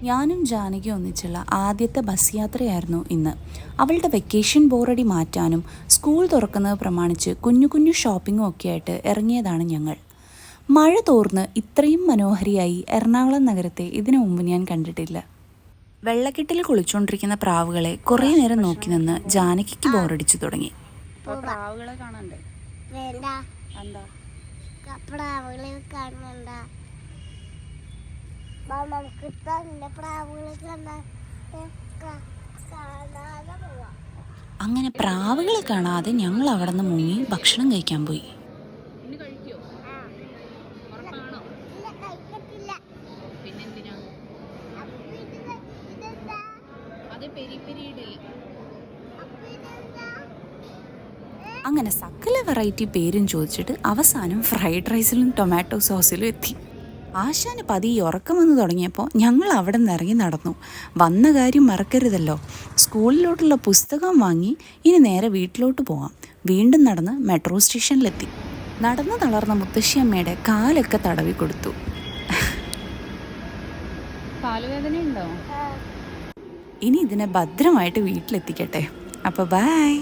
ഞാനും ജാനകിയും ഒന്നിച്ചുള്ള ആദ്യത്തെ ബസ് യാത്രയായിരുന്നു ഇന്ന്. അവളുടെ വെക്കേഷൻ ബോറടി മാറ്റാനും സ്കൂൾ തുറക്കുന്നത് പ്രമാണിച്ച് കുഞ്ഞു കുഞ്ഞു ഷോപ്പിങ്ങും ഒക്കെ ആയിട്ട് ഇറങ്ങിയതാണ് ഞങ്ങൾ. മഴ തോർന്ന് ഇത്രയും മനോഹരിയായി എറണാകുളം നഗരത്തെ ഇതിനു മുമ്പ് ഞാൻ കണ്ടിട്ടില്ല. വെള്ളക്കെട്ടിൽ കുളിച്ചുകൊണ്ടിരിക്കുന്ന പ്രാവുകളെ കുറേ നേരം നോക്കി നിന്ന് ജാനകിക്ക് ബോറടിച്ചു തുടങ്ങി. പ്രാവുകളെ കാണണ്ടേ? അങ്ങനെ പ്രാവുകളെ കാണാതെ ഞങ്ങൾ അവിടെ നിന്ന് മുങ്ങി ഭക്ഷണം കഴിക്കാൻ പോയി. അങ്ങനെ സകല വെറൈറ്റി പേരും ചോദിച്ചിട്ട് അവസാനം ഫ്രൈഡ് റൈസിലും ടൊമാറ്റോ സോസിലും എത്തി. ആശാന് പതിയെ ഉറക്കം വന്ന് തുടങ്ങിയപ്പോൾ ഞങ്ങൾ അവിടെ നിന്ന് ഇറങ്ങി നടന്നു. വന്ന കാര്യം മറക്കരുതല്ലോ. സ്കൂളിലോട്ടുള്ള പുസ്തകം വാങ്ങി ഇനി നേരെ വീട്ടിലോട്ട് പോകാം. വീണ്ടും നടന്ന് മെട്രോ സ്റ്റേഷനിലെത്തി. നടന്ന് തളർന്ന മുത്തശ്ശിയമ്മയുടെ കാലൊക്കെ തടവി കൊടുത്തു. കാലുവേദനയുണ്ടോ? ഇനി ഇതിനെ ഭദ്രമായിട്ട് വീട്ടിലെത്തിക്കട്ടെ. അപ്പോൾ ബൈ.